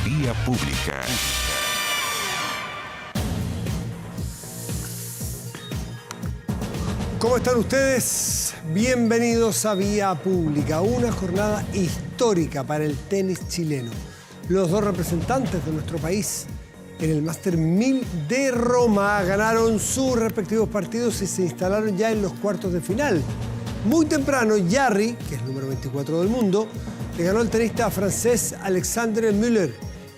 Vía Pública. ¿Cómo están ustedes? Bienvenidos a Vía Pública, una jornada histórica para el tenis chileno. Los dos representantes de nuestro país en el Master 1000 de Roma ganaron sus respectivos partidos y se instalaron ya en los cuartos de final. Muy temprano, Jarry, que es el número 24 del mundo, le ganó al tenista francés Alexandre Müller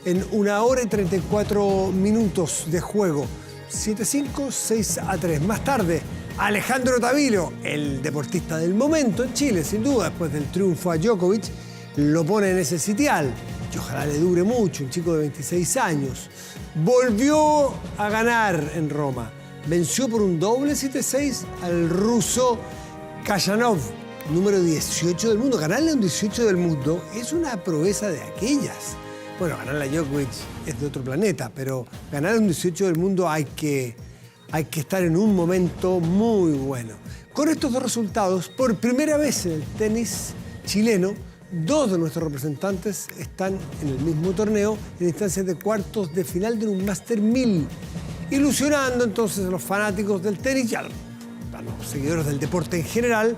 en 1 hora y 34 minutos de juego. 7-5, 6-3. Más tarde, Alejandro Tavilo, el deportista del momento en Chile, sin duda, después del triunfo a Djokovic, lo pone en ese sitial. Y ojalá le dure mucho, un chico de 26 años. Volvió a ganar en Roma. Venció por un doble 7-6 al ruso Khachanov, número 18 del mundo. Ganarle a un 18 del mundo es una proeza de aquellas. Bueno, ganarle a Djokovic es de otro planeta, pero ganar a un 18 del mundo hay que estar en un momento muy bueno. Con estos dos resultados, por primera vez en el tenis chileno, dos de nuestros representantes están en el mismo torneo en instancias de cuartos de final de un Master 1000, ilusionando entonces a los fanáticos del tenis y a los seguidores del deporte en general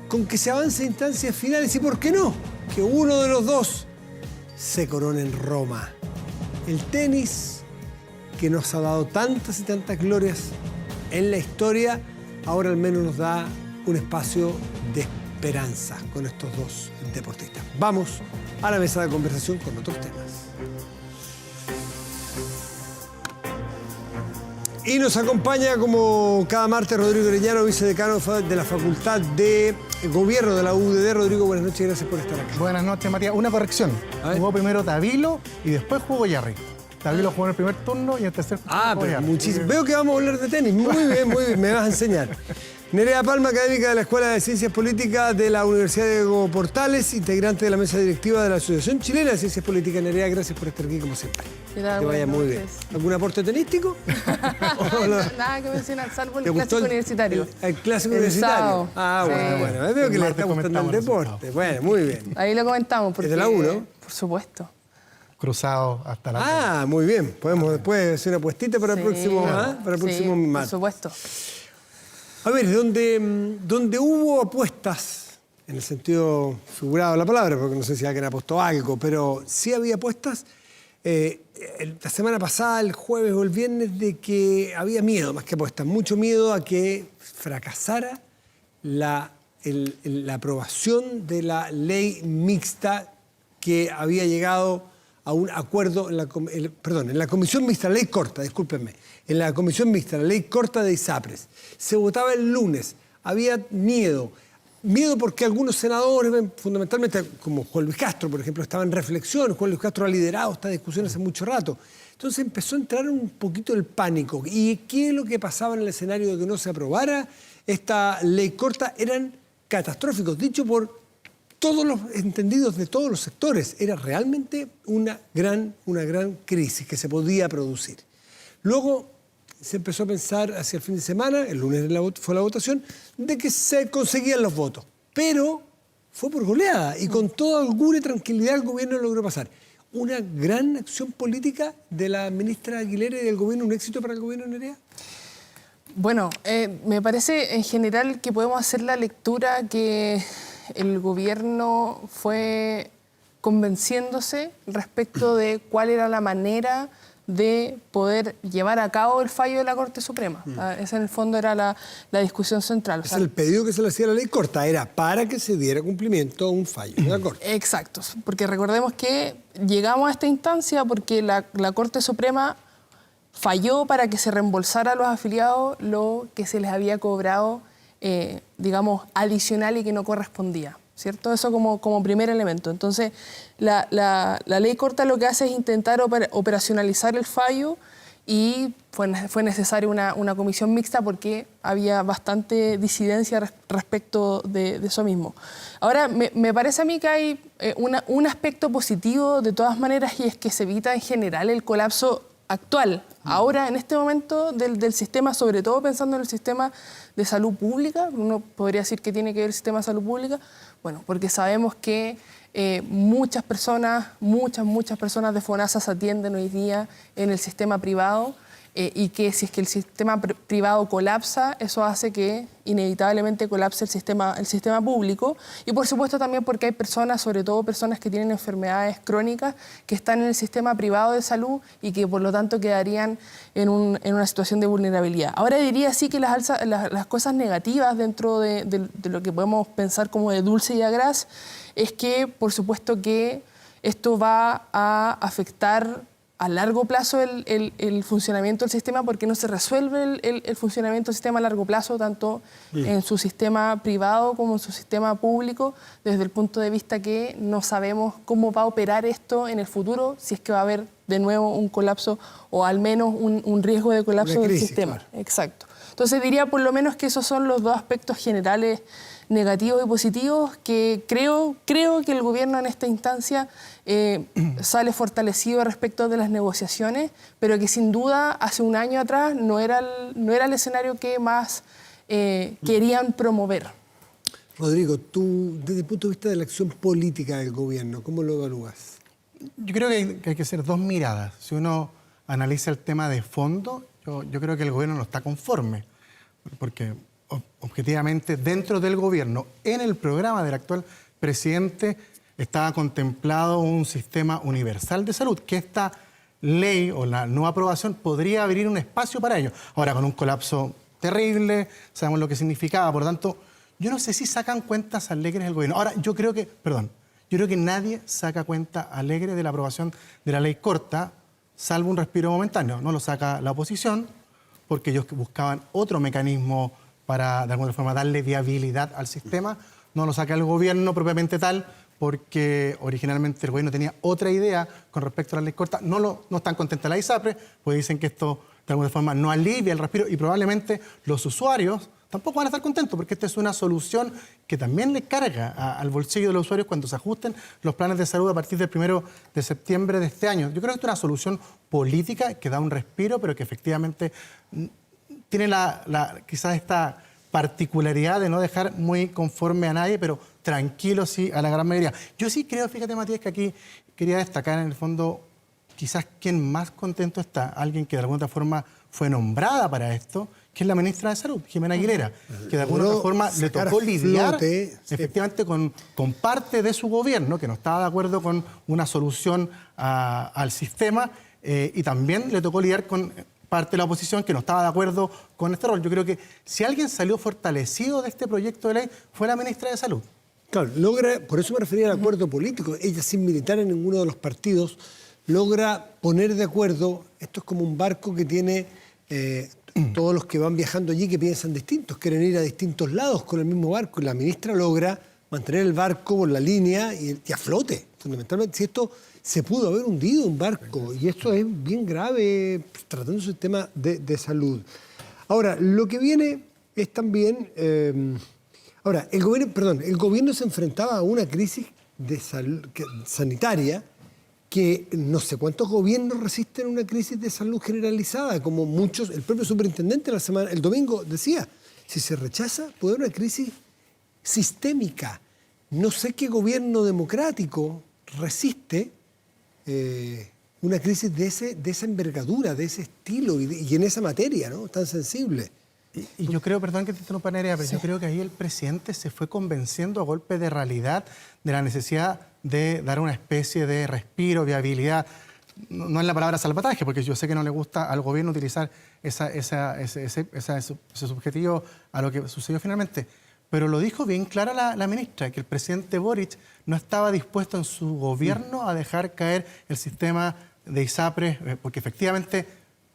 con que se avance a instancias finales y, ¿por qué no?, que uno de los dos se corone en Roma. El tenis, que nos ha dado tantas y tantas glorias en la historia, ahora al menos nos da un espacio de esperanza con estos dos deportistas. Vamos a la mesa de conversación con otros temas. Y nos acompaña como cada martes Rodrigo Arellano, vicedecano de la Facultad de Gobierno de la UDD. Rodrigo, buenas noches y gracias por estar acá. Buenas noches, Matías. Una corrección. Jugó primero Tavilo y después jugó Jarry. Tavilo jugó en el primer turno y en el tercer turno jugó Jarry. Muchísimo. Veo que vamos a hablar de tenis. Muy bien, muy bien. Me vas a enseñar. Nerea Palma, académica de la Escuela de Ciencias Políticas de la Universidad de Diego Portales, integrante de la mesa directiva de la Asociación Chilena de Ciencias Políticas. Nerea, gracias por estar aquí como siempre. ¿Qué tal? Que vaya muy bien. ¿Algún aporte tenístico? Nada que mencionar, salvo el clásico universitario. El clásico universitario. Sábado. Bueno. Veo que le está gustando el deporte. Bueno, muy bien. Ahí lo comentamos. Porque, ¿Es de la U, no? Por supuesto. Cruzado hasta la... Muy bien. Podemos después hacer una apuestita para el próximo, para el próximo martes. Por supuesto. A ver, donde hubo apuestas, en el sentido figurado de la palabra, porque no sé si alguien apostó algo, pero sí había apuestas, la semana pasada, el jueves o el viernes, de que había miedo, más que apuestas, mucho miedo a que fracasara la aprobación de la ley mixta que había llegado a un acuerdo en la comisión mixta, la ley corta, discúlpenme, en la comisión mixta, la ley corta de ISAPRES. Se votaba el lunes, había miedo porque algunos senadores, fundamentalmente como Juan Luis Castro, por ejemplo, estaban en reflexión. Juan Luis Castro ha liderado esta discusión hace mucho rato. Entonces empezó a entrar un poquito el pánico. ¿Y qué es lo que pasaba en el escenario de que no se aprobara esta ley corta? Eran catastróficos, dicho por todos los entendidos de todos los sectores. Era realmente una gran crisis que se podía producir. Luego se empezó a pensar hacia el fin de semana, el lunes fue la votación, de que se conseguían los votos. Pero fue por goleada y con toda holgura y tranquilidad el gobierno logró pasar. Una gran acción política de la ministra Aguilera y del gobierno, un éxito para el gobierno, Nerea. Bueno, me parece en general que podemos hacer la lectura que el gobierno fue convenciéndose respecto de cuál era la manera de poder llevar a cabo el fallo de la Corte Suprema. Esa en el fondo era la discusión central. El pedido que se le hacía a la ley corta era para que se diera cumplimiento a un fallo de la Corte. Exacto, porque recordemos que llegamos a esta instancia porque la Corte Suprema falló para que se reembolsara a los afiliados lo que se les había cobrado, digamos, adicional y que no correspondía, ¿cierto? Eso como primer elemento. Entonces, la ley corta lo que hace es intentar operacionalizar el fallo y fue necesaria una comisión mixta porque había bastante disidencia respecto de eso mismo. Ahora, me parece a mí que hay un aspecto positivo de todas maneras y es que se evita en general el colapso actual, ahora en este momento del sistema, sobre todo pensando en el sistema de salud pública, uno podría decir que tiene que ver el sistema de salud pública, bueno, porque sabemos que muchas personas de FONASA se atienden hoy día en el sistema privado y que si es que el sistema privado colapsa, eso hace que inevitablemente colapse el sistema público. Y por supuesto también porque hay personas, sobre todo personas que tienen enfermedades crónicas, que están en el sistema privado de salud y que por lo tanto quedarían en una situación de vulnerabilidad. Ahora diría sí que las cosas negativas dentro de lo que podemos pensar como de dulce y agraz es que por supuesto que esto va a afectar a largo plazo el funcionamiento del sistema porque no se resuelve el funcionamiento del sistema a largo plazo, tanto en su sistema privado como en su sistema público, desde el punto de vista que no sabemos cómo va a operar esto en el futuro, si es que va a haber de nuevo un colapso o al menos un riesgo de colapso del sistema. Claro. Exacto. Entonces diría por lo menos que esos son los dos aspectos generales negativos y positivos que creo que el gobierno en esta instancia sale fortalecido respecto de las negociaciones, pero que sin duda hace un año atrás no era el escenario que más querían promover. Rodrigo, tú desde el punto de vista de la acción política del gobierno, ¿cómo lo evalúas? Yo creo que hay que hacer dos miradas. Si uno analiza el tema de fondo, yo creo que el gobierno no está conforme, porque objetivamente dentro del gobierno, en el programa del actual presidente, estaba contemplado un sistema universal de salud, que esta ley o la no aprobación podría abrir un espacio para ello. Ahora, con un colapso terrible, sabemos lo que significaba, por lo tanto, yo no sé si sacan cuentas alegres del gobierno. Ahora, yo creo que nadie saca cuenta alegre de la aprobación de la ley corta, salvo un respiro momentáneo. No lo saca la oposición, porque ellos buscaban otro mecanismo para, de alguna forma, darle viabilidad al sistema. No lo saca el gobierno propiamente tal, porque originalmente el gobierno tenía otra idea con respecto a la ley corta. No están contentas las ISAPRES, pues dicen que esto, de alguna forma, no alivia el respiro y probablemente los usuarios tampoco van a estar contentos, porque esta es una solución que también le carga al bolsillo de los usuarios cuando se ajusten los planes de salud a partir del 1 de septiembre de este año. Yo creo que esta es una solución política que da un respiro, pero que efectivamente tiene quizás esta particularidad de no dejar muy conforme a nadie, pero tranquilo sí a la gran mayoría. Yo sí creo, fíjate Matías, que aquí quería destacar en el fondo quizás quien más contento está, alguien que de alguna forma fue nombrada para esto, que es la ministra de Salud, Jimena Aguilera, que de alguna forma le tocó lidiar efectivamente con parte de su gobierno, que no estaba de acuerdo con una solución al sistema, y también le tocó lidiar con parte de la oposición que no estaba de acuerdo con este rol. Yo creo que si alguien salió fortalecido de este proyecto de ley fue la ministra de Salud. Claro, por eso me refería al acuerdo político. Ella, sin militar en ninguno de los partidos, logra poner de acuerdo. Esto es como un barco que tiene todos los que van viajando allí que piensan distintos, quieren ir a distintos lados con el mismo barco, y la ministra logra mantener el barco por la línea y a flote. Fundamentalmente, si esto se pudo haber hundido un barco, y esto es bien grave tratándose del tema de salud. Ahora, lo que viene es también... el gobierno se enfrentaba a una crisis de salud sanitaria que no sé cuántos gobiernos resisten una crisis de salud generalizada, como muchos. El propio superintendente el domingo decía, si se rechaza puede haber una crisis sistémica. No sé qué gobierno democrático resiste una crisis de esa envergadura, de ese estilo y en esa materia, ¿no? Tan sensible. Y yo creo, perdón que te interrumpa, Nerea, pero sí, yo creo que ahí el presidente se fue convenciendo a golpe de realidad de la necesidad de dar una especie de respiro, viabilidad. No es la palabra salvataje, porque yo sé que no le gusta al gobierno utilizar ese subjetivo a lo que sucedió finalmente. Pero lo dijo bien clara la ministra, que el presidente Boric no estaba dispuesto en su gobierno a dejar caer el sistema de ISAPRES, porque efectivamente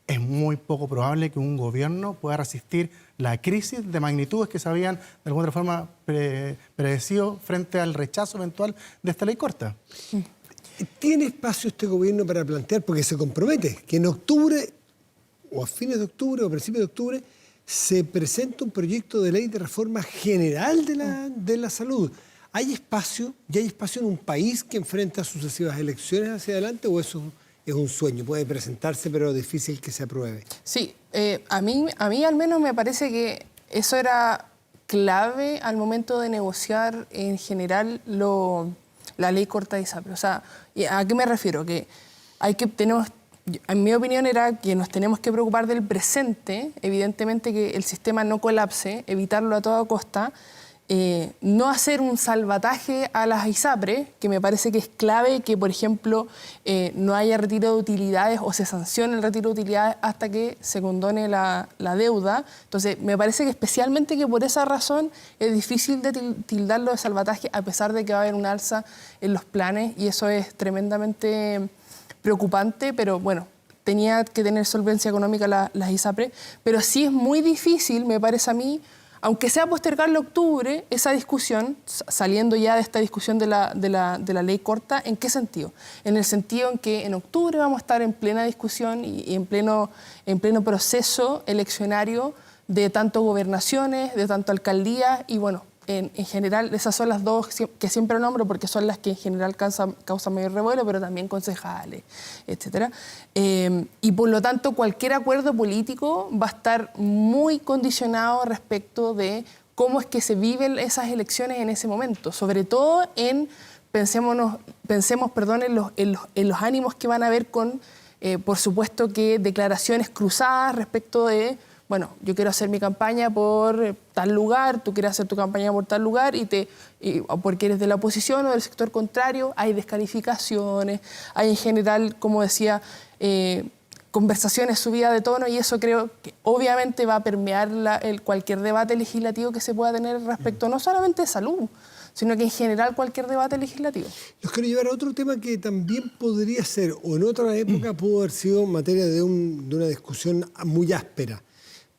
es muy poco probable que un gobierno pueda resistir la crisis de magnitudes que se habían de alguna forma predecido frente al rechazo eventual de esta ley corta. ¿Tiene espacio este gobierno para plantear, porque se compromete, que en octubre, o a fines de octubre, o a principios de octubre, se presenta un proyecto de ley de reforma general de la salud? ¿Hay espacio? ¿Ya hay espacio en un país que enfrenta sucesivas elecciones hacia adelante, o eso es un sueño, puede presentarse, pero difícil que se apruebe. Sí, a mí al menos me parece que eso era clave al momento de negociar en general la ley corta de ISAPRE. O sea, ¿a qué me refiero? Que tenemos, en mi opinión era que nos tenemos que preocupar del presente, evidentemente que el sistema no colapse, evitarlo a toda costa, no hacer un salvataje a las ISAPRE, que me parece que es clave que, por ejemplo, no haya retiro de utilidades o se sancione el retiro de utilidades hasta que se condone la deuda. Entonces, me parece que especialmente que por esa razón es difícil de tildarlo de salvataje, a pesar de que va a haber un alza en los planes, y eso es tremendamente preocupante, pero bueno, tenía que tener solvencia económica las ISAPRE, pero sí es muy difícil, me parece a mí, aunque sea postergarlo a octubre, esa discusión, saliendo ya de esta discusión de la ley corta, ¿en qué sentido? En el sentido en que en octubre vamos a estar en plena discusión y en pleno proceso eleccionario de tanto gobernaciones, de tanto alcaldías, y bueno, en general esas son las dos que siempre nombro porque son las que en general causan mayor revuelo, pero también concejales, etc. Y por lo tanto cualquier acuerdo político va a estar muy condicionado respecto de cómo es que se viven esas elecciones en ese momento, sobre todo pensemos en los ánimos que van a haber con, por supuesto, que declaraciones cruzadas respecto de, bueno, yo quiero hacer mi campaña por tal lugar, tú quieres hacer tu campaña por tal lugar, o porque eres de la oposición o del sector contrario, hay descalificaciones, hay en general, como decía, conversaciones subidas de tono, y eso creo que obviamente va a permear cualquier debate legislativo que se pueda tener respecto no solamente de salud, sino que en general cualquier debate legislativo. Los quiero llevar a otro tema que también podría ser, o en otra época pudo haber sido materia de una discusión muy áspera.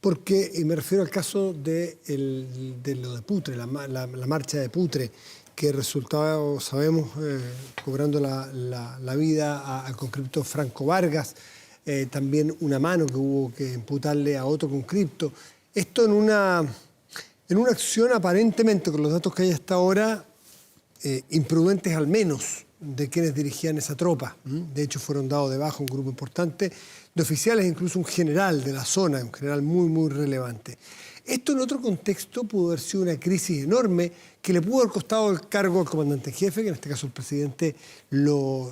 Porque, y me refiero al caso de lo de Putre, la marcha de Putre, que resultaba, sabemos, cobrando la vida al conscripto Franco Vargas, también una mano que hubo que imputarle a otro conscripto. Esto en una acción aparentemente, con los datos que hay hasta ahora, imprudentes al menos de quienes dirigían esa tropa. De hecho, fueron dados de baja un grupo importante de oficiales, incluso un general de la zona, un general muy, muy relevante. Esto en otro contexto pudo haber sido una crisis enorme que le pudo haber costado el cargo al comandante en jefe, que en este caso el presidente lo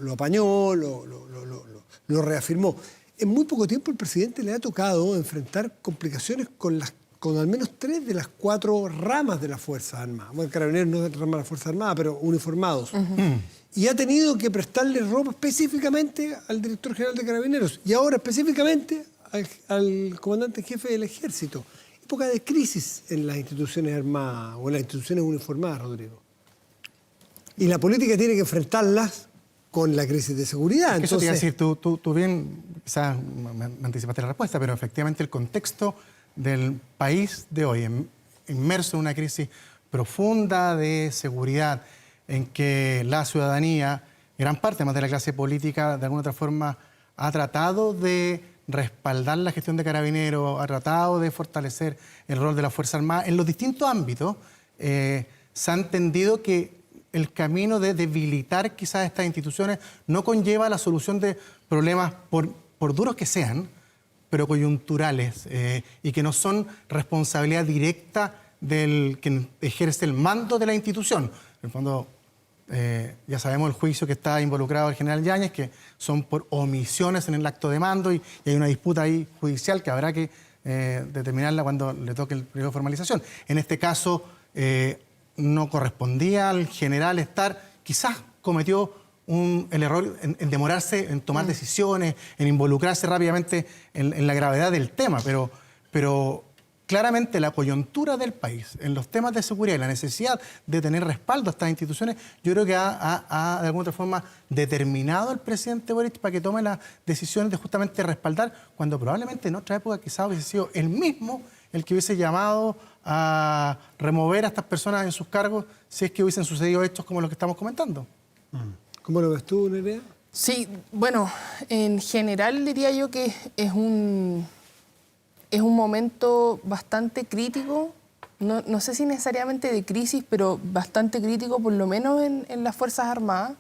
apañó, lo reafirmó. En muy poco tiempo el presidente le ha tocado enfrentar complicaciones con al menos 3 de las 4 ramas de las Fuerzas Armadas. Bueno, Carabineros no es rama de las Fuerzas Armadas, pero uniformados. Y ha tenido que prestarle ropa específicamente al director general de Carabineros y ahora específicamente al comandante en jefe del Ejército. Época de crisis en las instituciones armadas o en las instituciones uniformadas, Rodrigo. Y la política tiene que enfrentarlas con la crisis de seguridad. Es que eso te iba a decir, tú bien, quizás me anticipaste la respuesta, pero efectivamente el contexto del país de hoy, inmerso en una crisis profunda de seguridad, en que la ciudadanía, gran parte además de la clase política, de alguna otra forma ha tratado de respaldar la gestión de Carabineros, ha tratado de fortalecer el rol de la Fuerza Armada. En los distintos ámbitos se ha entendido que el camino de debilitar quizás estas instituciones no conlleva la solución de problemas, por duros que sean, pero coyunturales, y que no son responsabilidad directa del que ejerce el mando de la institución. En el fondo, ya sabemos el juicio que está involucrado el general Yáñez, que son por omisiones en el acto de mando, y hay una disputa ahí judicial que habrá que determinarla cuando le toque el periodo de formalización. En este caso, no correspondía al general estar, quizás cometió el error en demorarse en tomar decisiones, en involucrarse rápidamente en la gravedad del tema, pero claramente la coyuntura del país en los temas de seguridad y la necesidad de tener respaldo a estas instituciones, yo creo que ha de alguna otra forma determinado al presidente Boric para que tome las decisiones de justamente respaldar, cuando probablemente en otra época quizás hubiese sido él mismo el que hubiese llamado a remover a estas personas en sus cargos si es que hubiesen sucedido hechos como los que estamos comentando. ¿Cómo lo ves tú, Nerea? Sí, bueno, en general diría yo que es un momento bastante crítico, no sé si necesariamente de crisis, pero bastante crítico, por lo menos en las Fuerzas Armadas.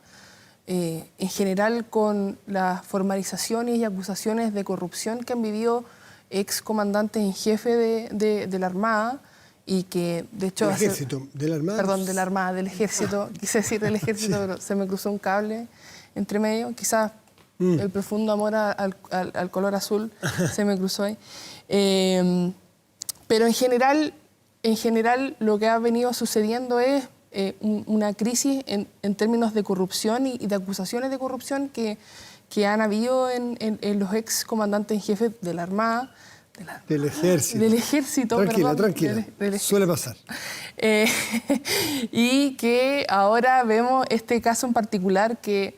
en general con las formalizaciones y acusaciones de corrupción que han vivido excomandantes en jefe de la Armada y que, de hecho... ¿Del ejército? ¿De la Armada? Perdón, de la Armada, del ejército. Quise decir del ejército, sí. Pero se me cruzó un cable entre medio. Quizás el profundo amor al color azul se me cruzó ahí. Pero en general lo que ha venido sucediendo es una crisis en términos de corrupción y de acusaciones de corrupción que han habido en los ex comandantes en jefe de la Armada. Del ejército. Del ejército, tranquila, perdón. Tranquila, suele pasar. Y que ahora vemos este caso en particular que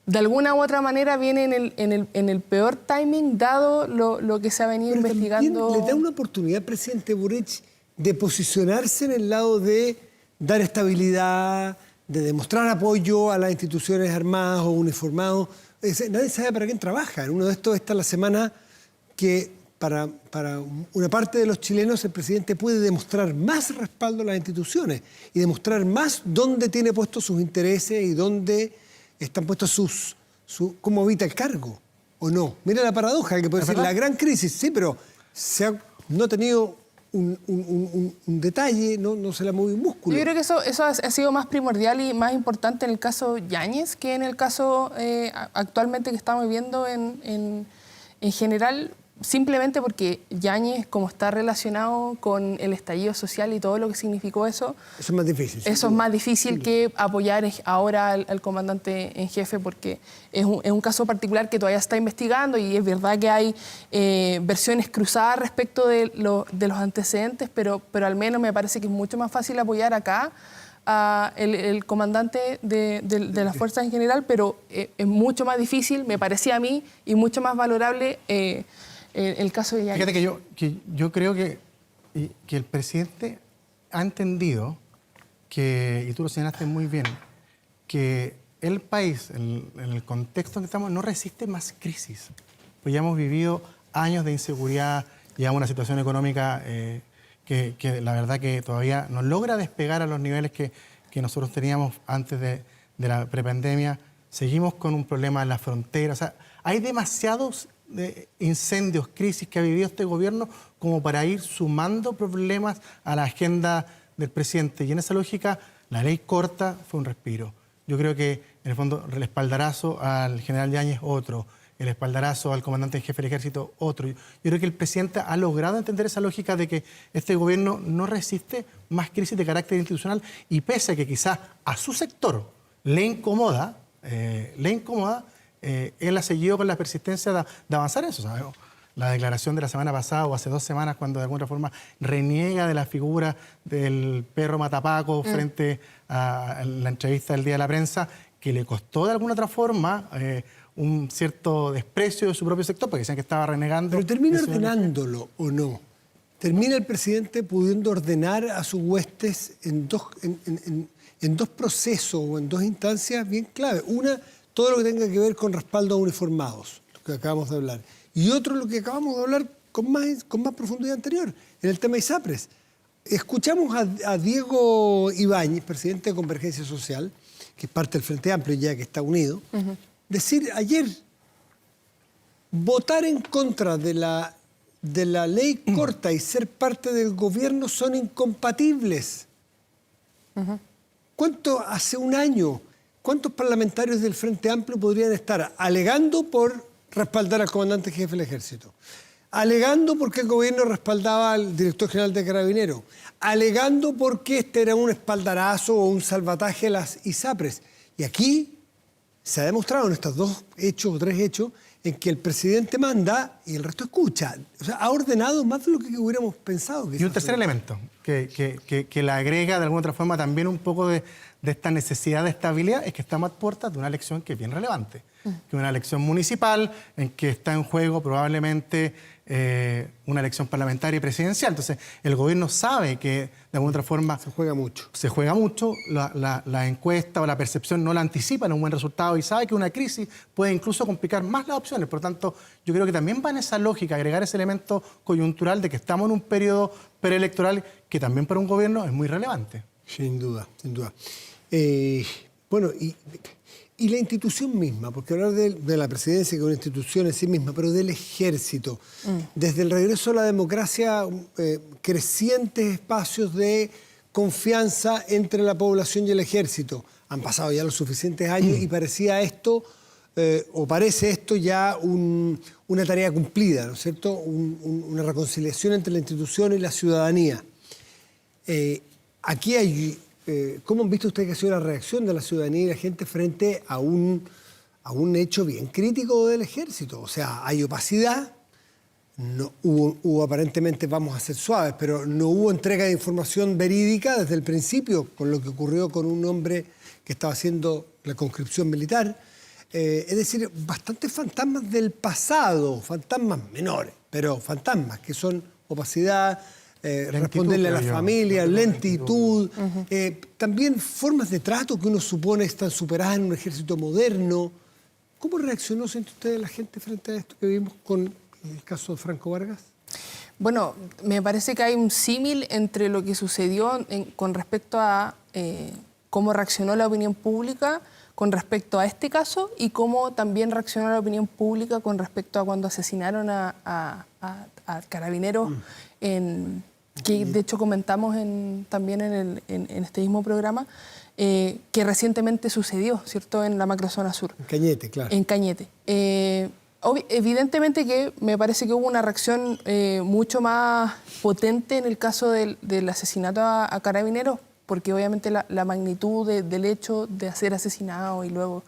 de alguna u otra manera viene en el peor timing, dado lo que se ha venido pero investigando. ¿Le da una oportunidad al presidente Boric de posicionarse en el lado de dar estabilidad, de demostrar apoyo a las instituciones armadas o uniformados? Nadie sabe para quién trabaja. En uno de estos, esta es la semana que para una parte de los chilenos el presidente puede demostrar más respaldo a las instituciones y demostrar más dónde tiene puestos sus intereses y dónde están puestos cómo evita el cargo, ¿o no? Mira la paradoja, que puede decir la gran crisis, sí, pero no ha tenido un detalle, no se le ha movido un músculo. Yo creo que eso ha sido más primordial y más importante en el caso Yáñez que en el caso actualmente que estamos viviendo en general, simplemente porque Yáñez, como está relacionado con el estallido social y todo lo que significó eso... Eso es más difícil. Eso es más difícil que apoyar ahora al comandante en jefe, porque es un caso particular que todavía está investigando y es verdad que hay versiones cruzadas respecto de los antecedentes, pero al menos me parece que es mucho más fácil apoyar acá el comandante de las fuerzas en general, pero es mucho más difícil, me parecía a mí, y mucho más valorable el caso de Yáñez. Fíjate que yo creo que el presidente ha entendido que, y tú lo señalaste muy bien, que el país, en el contexto en que estamos, no resiste más crisis. Pues ya hemos vivido años de inseguridad, llevamos una situación económica que la verdad que todavía no logra despegar a los niveles que nosotros teníamos antes de la prepandemia. Seguimos con un problema en la frontera. O sea, hay demasiados incendios, crisis que ha vivido este gobierno como para ir sumando problemas a la agenda del presidente. Y en esa lógica, la ley corta fue un respiro. Yo creo que, en el fondo, el espaldarazo al general Yáñez, otro. El espaldarazo al comandante en jefe del ejército, otro. Yo creo que el presidente ha logrado entender esa lógica de que este gobierno no resiste más crisis de carácter institucional y pese a que quizás a su sector le incomoda, él ha seguido con la persistencia de avanzar en eso. ¿Sabes? La declaración de la semana pasada o hace 2 semanas cuando de alguna forma reniega de la figura del perro matapaco frente a la entrevista del Día de la Prensa, que le costó de alguna otra forma un cierto desprecio de su propio sector, porque decían que estaba renegando. Pero termina ordenándolo, ¿o no? Termina el presidente pudiendo ordenar a sus huestes en dos procesos o en 2 instancias bien clave. Una, todo lo que tenga que ver con respaldo a uniformados, lo que acabamos de hablar. Y otro, lo que acabamos de hablar con más profundidad anterior, en el tema ISAPRES. Escuchamos a Diego Ibáñez, presidente de Convergencia Social, que es parte del Frente Amplio ya que está unido, decir ayer, votar en contra de la ley corta y ser parte del gobierno son incompatibles. ¿Cuánto hace un año? ¿Cuántos parlamentarios del Frente Amplio podrían estar alegando por respaldar al comandante jefe del ejército? Alegando porque el gobierno respaldaba al director general de Carabineros, alegando porque este era un espaldarazo o un salvataje a las ISAPRES. Y aquí se ha demostrado en estos 2 hechos o 3 hechos en que el presidente manda y el resto escucha. O sea, ha ordenado más de lo que hubiéramos pensado. Y un tercer elemento que le agrega de alguna otra forma también un poco de esta necesidad de estabilidad es que estamos a puertas de una elección que es bien relevante, que es una elección municipal en que está en juego probablemente una elección parlamentaria y presidencial. Entonces, el gobierno sabe que de alguna otra forma... Se juega mucho. Se juega mucho, la encuesta o la percepción no la anticipa en un buen resultado y sabe que una crisis puede incluso complicar más las opciones. Por lo tanto, yo creo que también va en esa lógica agregar ese elemento coyuntural de que estamos en un periodo preelectoral que también para un gobierno es muy relevante. Sin duda, sin duda. Bueno, y Y la institución misma, porque hablar de la presidencia que es una institución en sí misma, pero del ejército. Desde el regreso a la democracia, crecientes espacios de confianza entre la población y el ejército. Han pasado ya los suficientes años y parecía esto, o parece esto ya una tarea cumplida, ¿no es cierto? Una reconciliación entre la institución y la ciudadanía. Aquí hay... ¿Cómo han visto ustedes que ha sido la reacción de la ciudadanía y la gente frente a un hecho bien crítico del ejército? O sea, hay opacidad, no hubo aparentemente, vamos a ser suaves, pero no hubo entrega de información verídica desde el principio, con lo que ocurrió con un hombre que estaba haciendo la conscripción militar. Es decir, bastantes fantasmas del pasado, fantasmas menores, pero fantasmas que son opacidad, responderle a la familia, lentitud, también formas de trato que uno supone están superadas en un ejército moderno. ¿Cómo reaccionó, siente usted, la gente frente a esto que vimos con el caso de Franco Vargas? Bueno, me parece que hay un símil entre lo que sucedió con respecto a cómo reaccionó la opinión pública con respecto a este caso y cómo también reaccionó la opinión pública con respecto a cuando asesinaron a carabineros que de hecho comentamos también en este mismo programa, que recientemente sucedió, ¿cierto?, en la macrozona sur. En Cañete, claro. En Cañete. Evidentemente que me parece que hubo una reacción mucho más potente en el caso del asesinato a carabineros, porque obviamente la magnitud del hecho de ser asesinado y luego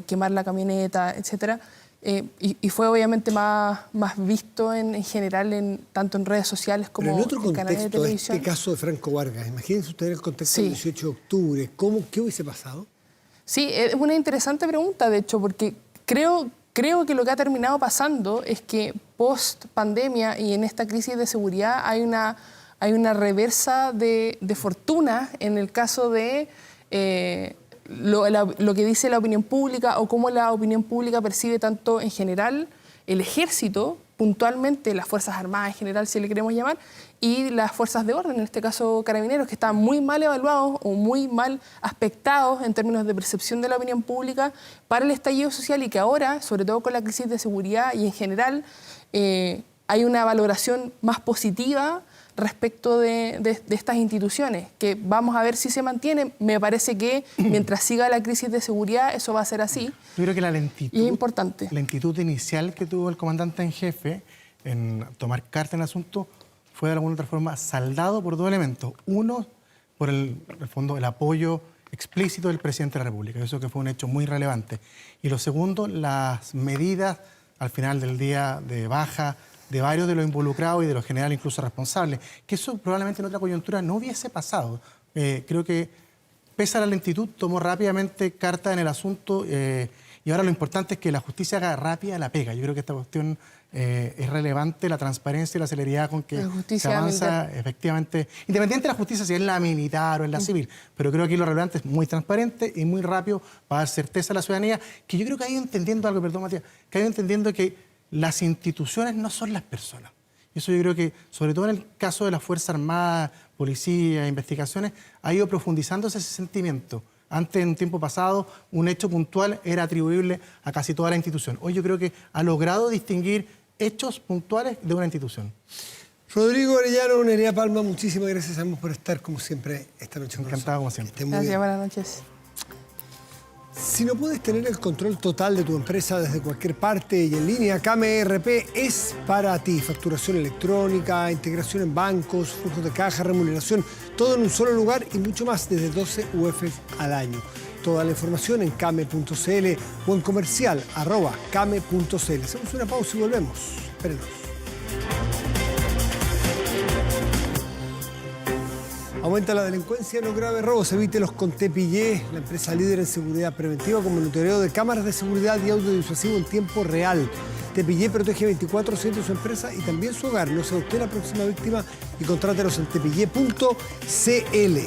quemar la camioneta, etcétera, y fue obviamente más visto en general, tanto en redes sociales como en otro en canales de contexto, televisión. este caso de Franco Vargas, imagínense ustedes el contexto del 18 de octubre, ¿qué hubiese pasado? Sí, es una interesante pregunta, de hecho, porque creo que lo que ha terminado pasando es que post pandemia y en esta crisis de seguridad hay una reversa de fortuna en el caso de lo que dice la opinión pública o cómo la opinión pública percibe tanto en general el ejército, puntualmente las Fuerzas Armadas en general, si le queremos llamar, y las fuerzas de orden, en este caso carabineros, que están muy mal evaluados o muy mal aspectados en términos de percepción de la opinión pública para el estallido social y que ahora, sobre todo con la crisis de seguridad y en general, hay una valoración más positiva respecto de estas instituciones, que vamos a ver si se mantiene. Me parece que mientras siga la crisis de seguridad, eso va a ser así. Yo creo que la lentitud, y es importante. La lentitud inicial que tuvo el comandante en jefe en tomar carta en el asunto fue de alguna otra forma saldado por dos elementos. Uno, por el fondo, el apoyo explícito del presidente de la República. Eso que fue un hecho muy relevante. Y lo segundo, las medidas al final del día de baja de varios de los involucrados y de los generales incluso responsables, que eso probablemente en otra coyuntura no hubiese pasado. Creo que, pese a la lentitud, tomó rápidamente carta en el asunto y ahora lo importante es que la justicia haga rápida la pega. Yo creo que esta cuestión es relevante, la transparencia y la celeridad con que se avanza efectivamente, independiente de la justicia, si es la militar o es la civil, pero creo que aquí lo relevante es muy transparente y muy rápido para dar certeza a la ciudadanía, que yo creo que ha ido entendiendo algo, perdón Matías, que ha ido entendiendo que las instituciones no son las personas. Y eso yo creo que, sobre todo en el caso de las Fuerzas Armadas, Policía, Investigaciones, ha ido profundizándose ese sentimiento. Antes, en un tiempo pasado, un hecho puntual era atribuible a casi toda la institución. Hoy yo creo que ha logrado distinguir hechos puntuales de una institución. Rodrigo Arellano, Nerea Palma, muchísimas gracias a ambos por estar, como siempre, esta noche con nosotros. Encantado, como siempre. Gracias, buenas noches. Si no puedes tener el control total de tu empresa desde cualquier parte y en línea, Kame ERP es para ti. Facturación electrónica, integración en bancos, flujos de caja, remuneración, todo en un solo lugar y mucho más desde 12 UF al año. Toda la información en kame.cl o en comercial @kame.cl. Hacemos una pausa y volvemos. Espérenos. Aumenta la delincuencia, no grave robos, evítelos con Tepillé, la empresa líder en seguridad preventiva con monitoreo de cámaras de seguridad y audio disuasivo en tiempo real. Tepillé protege 24/7 su empresa y también su hogar. No sea usted la próxima víctima y contrátelos en tepillé.cl.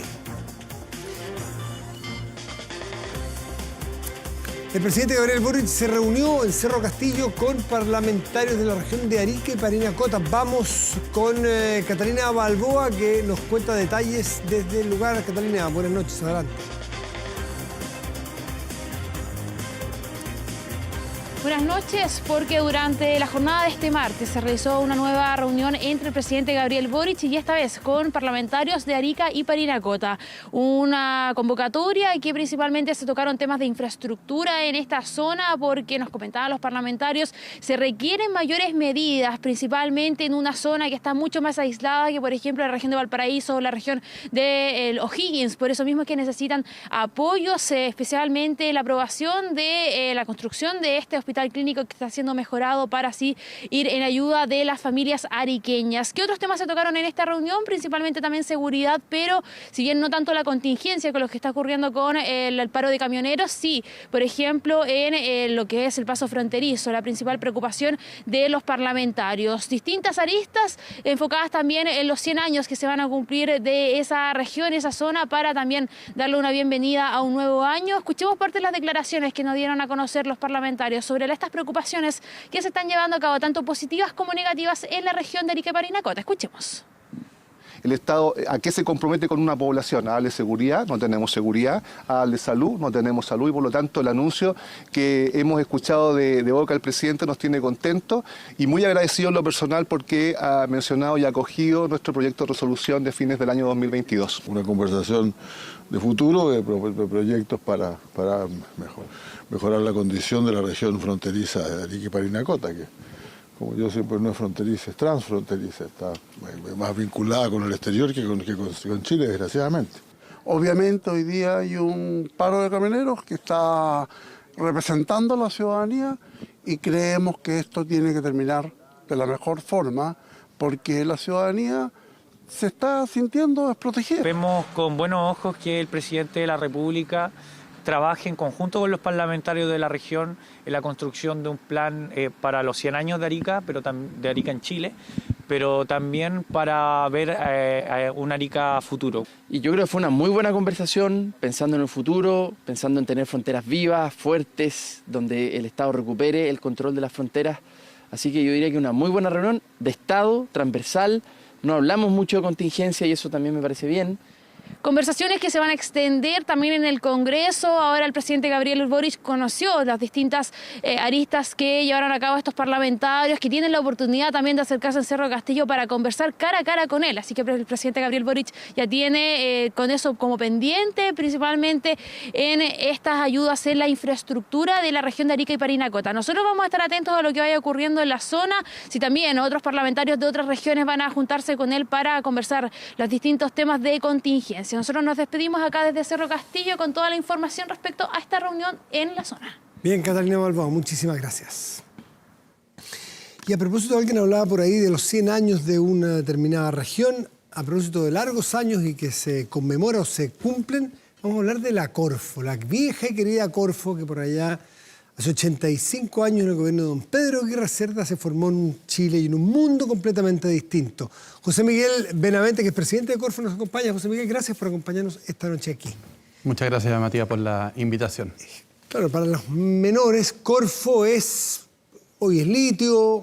El presidente Gabriel Boric se reunió en Cerro Castillo con parlamentarios de la región de Arica y Parinacota. Vamos con Catalina Balboa, que nos cuenta detalles desde el lugar. Catalina, buenas noches, adelante. Buenas noches, porque durante la jornada de este martes se realizó una nueva reunión entre el presidente Gabriel Boric y esta vez con parlamentarios de Arica y Parinacota. Una convocatoria que principalmente se tocaron temas de infraestructura en esta zona porque nos comentaban los parlamentarios, se requieren mayores medidas, principalmente en una zona que está mucho más aislada que por ejemplo la región de Valparaíso o la región de O'Higgins. Por eso mismo es que necesitan apoyos, especialmente la aprobación de la construcción de este hospital clínico que está siendo mejorado para así ir en ayuda de las familias ariqueñas. ¿Qué otros temas se tocaron en esta reunión? Principalmente también seguridad, pero si bien no tanto la contingencia con lo que está ocurriendo con el paro de camioneros, sí, por ejemplo, en lo que es el paso fronterizo, la principal preocupación de los parlamentarios. Distintas aristas enfocadas también en los 100 años que se van a cumplir de esa región, esa zona, para también darle una bienvenida a un nuevo año. Escuchemos parte de las declaraciones que nos dieron a conocer los parlamentarios sobre estas preocupaciones que se están llevando a cabo, tanto positivas como negativas, en la región de Arica y Parinacota. Escuchemos. El Estado, ¿a qué se compromete con una población? A darle seguridad, no tenemos seguridad; a darle salud, no tenemos salud, y por lo tanto el anuncio que hemos escuchado de boca del presidente nos tiene contentos y muy agradecidos en lo personal porque ha mencionado y acogido nuestro proyecto de resolución de fines del año 2022. Una conversación de futuro, de proyectos para mejorar la condición de la región fronteriza de Arica y Parinacota, que, como yo siempre, no es fronteriza, es transfronteriza, está más vinculada con el exterior que con Chile, desgraciadamente. Obviamente hoy día hay un paro de camioneros que está representando a la ciudadanía y creemos que esto tiene que terminar de la mejor forma porque la ciudadanía se está sintiendo desprotegida. Vemos con buenos ojos que el presidente de la República trabaje en conjunto con los parlamentarios de la región en la construcción de un plan para los 100 años de Arica, pero de Arica en Chile, pero también para ver un Arica futuro. Y yo creo que fue una muy buena conversación, pensando en el futuro, pensando en tener fronteras vivas, fuertes, donde el Estado recupere el control de las fronteras. Así que yo diría que una muy buena reunión de Estado, transversal. No hablamos mucho de contingencia y eso también me parece bien. Conversaciones que se van a extender también en el Congreso. Ahora el presidente Gabriel Boric conoció las distintas aristas que llevaron a cabo estos parlamentarios, que tienen la oportunidad también de acercarse al Cerro Castillo para conversar cara a cara con él. Así que el presidente Gabriel Boric ya tiene con eso como pendiente, principalmente en estas ayudas en la infraestructura de la región de Arica y Parinacota. Nosotros vamos a estar atentos a lo que vaya ocurriendo en la zona, si también otros parlamentarios de otras regiones van a juntarse con él para conversar los distintos temas de contingencia. Nosotros nos despedimos acá desde Cerro Castillo con toda la información respecto a esta reunión en la zona. Bien, Catalina Balboa, muchísimas gracias. Y a propósito, alguien hablaba por ahí de los 100 años de una determinada región, a propósito de largos años y que se conmemora o se cumplen, vamos a hablar de la Corfo, la vieja y querida Corfo, que por allá hace 85 años en el gobierno de don Pedro Aguirre Cerda se formó en un Chile y en un mundo completamente distinto. José Miguel Benavente, que es presidente de Corfo, nos acompaña. José Miguel, gracias por acompañarnos esta noche aquí. Muchas gracias, Matías, por la invitación. Claro, para los menores, Corfo hoy es litio,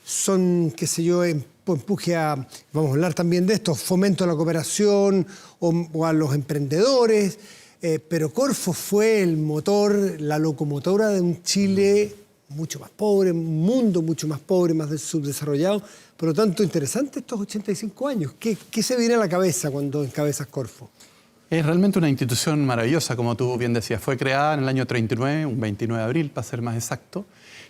son, qué sé yo, empuje a, vamos a hablar también de esto, fomento a la cooperación o a los emprendedores. Pero Corfo fue el motor, la locomotora de un Chile mucho más pobre, un mundo mucho más pobre, más subdesarrollado. Por lo tanto, interesante estos 85 años. ¿Qué se viene a la cabeza cuando encabezas Corfo? Es realmente una institución maravillosa, como tú bien decías. Fue creada en el año 39, un 29 de abril, para ser más exacto.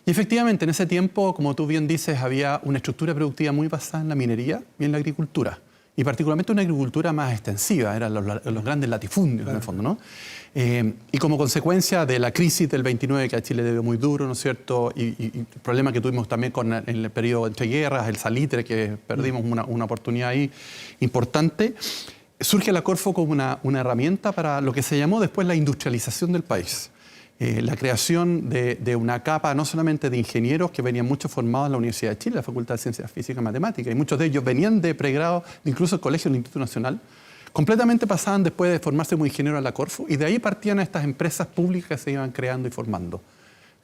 Y efectivamente, en ese tiempo, como tú bien dices, había una estructura productiva muy basada en la minería y en la agricultura. Y particularmente una agricultura más extensiva, eran los grandes latifundios, claro, en el fondo, ¿no? Y como consecuencia de la crisis del 29, que a Chile le dio muy duro, ¿no es cierto? Y el problema que tuvimos también en el periodo entre guerras, el salitre, que perdimos una oportunidad ahí importante, surge la Corfo como una herramienta para lo que se llamó después la industrialización del país. La creación de una capa no solamente de ingenieros que venían muchos formados en la Universidad de Chile, la Facultad de Ciencias Físicas y Matemáticas, y muchos de ellos venían de pregrado, incluso el Colegio del Instituto Nacional, completamente pasaban después de formarse como ingenieros a la Corfo, y de ahí partían estas empresas públicas que se iban creando y formando.